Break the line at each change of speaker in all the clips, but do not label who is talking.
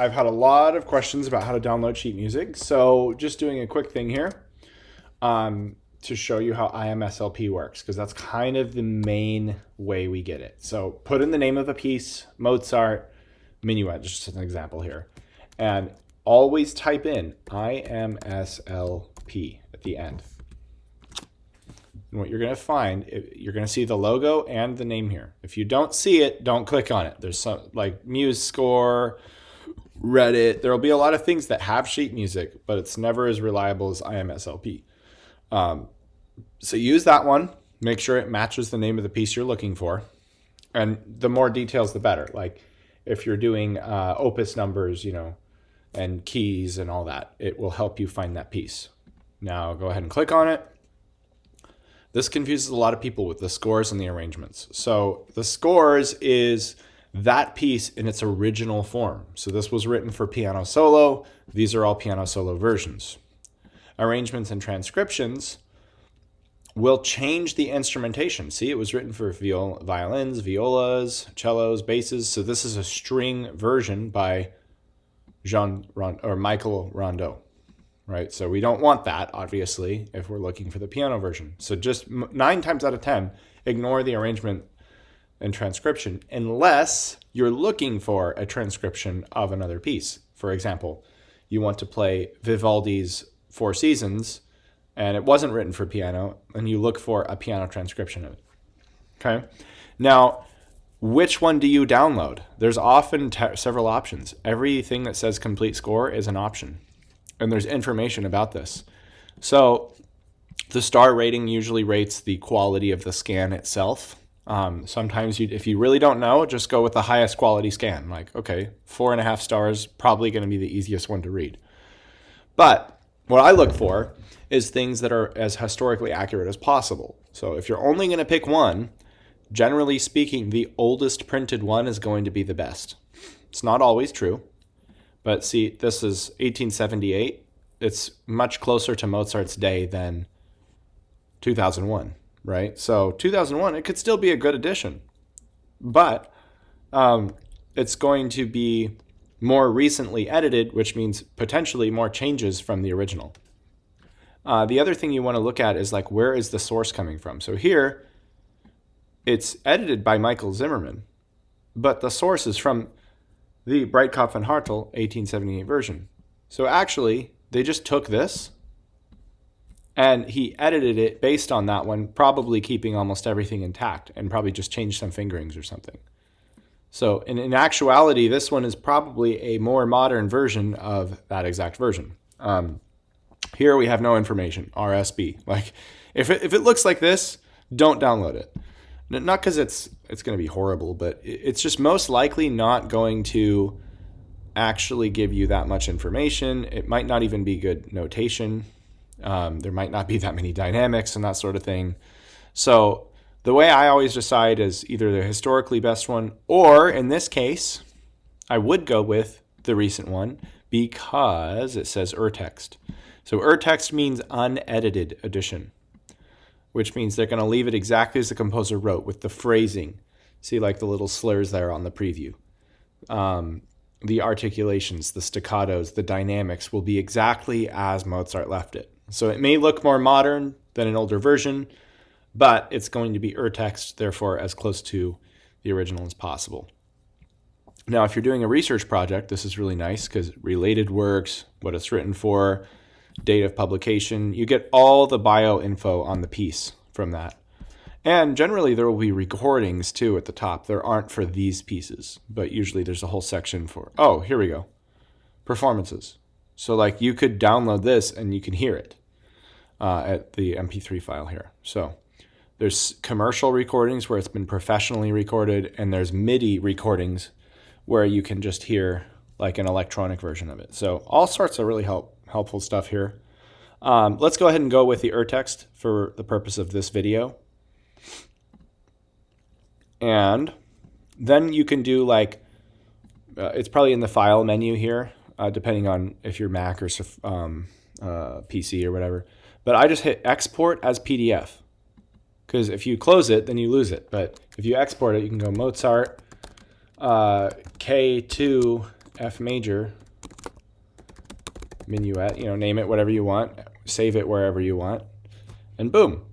I've had a lot of questions about how to download sheet music, so just doing a quick thing here to show you how IMSLP works, because that's kind of the main way we get it. So put in the name of a piece, Mozart, Minuet, just as an example here, and always type in IMSLP at the end. And what you're going to find, you're going to see the logo and the name here. If you don't see it, don't click on it. There's some like MuseScore, Reddit. There will be a lot of things that have sheet music, but it's never as reliable as IMSLP. So use that one. Make sure it matches the name of the piece you're looking for. And the more details, the better. Like if you're doing opus numbers, and keys and all that, it will help you find that piece. Now go ahead and click on it. This confuses a lot of people with the scores and the arrangements. So the scores is that piece in its original form. So this was written for piano solo. These are all piano solo versions. Arrangements and transcriptions will change the instrumentation. See, it was written for violins, violas, cellos, basses. So this is a string version by Michael Rondeau, right? So we don't want that, obviously, if we're looking for the piano version. So just 9 times out of 10, ignore the arrangement and transcription unless you're looking for a transcription of another piece. For example, you want to play Vivaldi's Four Seasons and it wasn't written for piano, and you look for a piano transcription of it. Okay. Now, which one do you download? There's often several options. Everything that says complete score is an option, and there's information about this. So the star rating usually rates the quality of the scan itself. Sometimes if you really don't know, just go with the highest quality scan. Like, okay, 4.5 stars, probably going to be the easiest one to read. But what I look for is things that are as historically accurate as possible. So if you're only going to pick one, generally speaking, the oldest printed one is going to be the best. It's not always true, but see, this is 1878. It's much closer to Mozart's day than 2001. Right? So 2001, it could still be a good addition, but it's going to be more recently edited, which means potentially more changes from the original. The other thing you want to look at is like, where is the source coming from? So here, it's edited by Michael Zimmerman, but the source is from the Breitkopf and Hartel 1878 version. So actually, they just took this and he edited it based on that one, probably keeping almost everything intact and probably just changed some fingerings or something. So in actuality, this one is probably a more modern version of that exact version. Here we have no information, RSB. Like if it looks like this, don't download it. Not because it's going to be horrible, but it's just most likely not going to actually give you that much information. It might not even be good notation. There might not be that many dynamics and that sort of thing. So the way I always decide is either the historically best one, or in this case, I would go with the recent one because it says urtext. So urtext means unedited edition, which means they're going to leave it exactly as the composer wrote with the phrasing. See, like the little slurs there on the preview. The articulations, the staccatos, the dynamics will be exactly as Mozart left it. So it may look more modern than an older version, but it's going to be urtext, therefore as close to the original as possible. Now, if you're doing a research project, this is really nice because related works, what it's written for, date of publication, you get all the bio info on the piece from that. And generally there will be recordings too at the top. There aren't for these pieces, but usually there's a whole section for, oh, here we go, performances. So like you could download this and you can hear it at the MP3 file here. So there's commercial recordings where it's been professionally recorded, and there's MIDI recordings where you can just hear like an electronic version of it. So all sorts of really helpful stuff here. Let's go ahead and go with the urtext for the purpose of this video. And then you can do like, it's probably in the file menu here, depending on if you're Mac or PC or whatever. But I just hit export as PDF, because if you close it, then you lose it. But if you export it, you can go Mozart K2 F major minuet, name it whatever you want, save it wherever you want, and boom.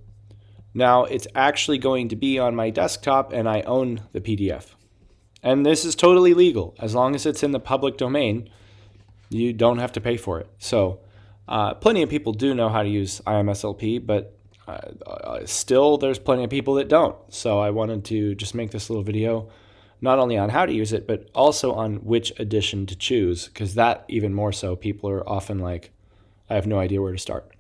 Now it's actually going to be on my desktop and I own the PDF. And this is totally legal. As long as it's in the public domain, you don't have to pay for it. So plenty of people do know how to use IMSLP, but still there's plenty of people that don't. So I wanted to just make this little video not only on how to use it, but also on which edition to choose, because that even more so, people are often like, I have no idea where to start.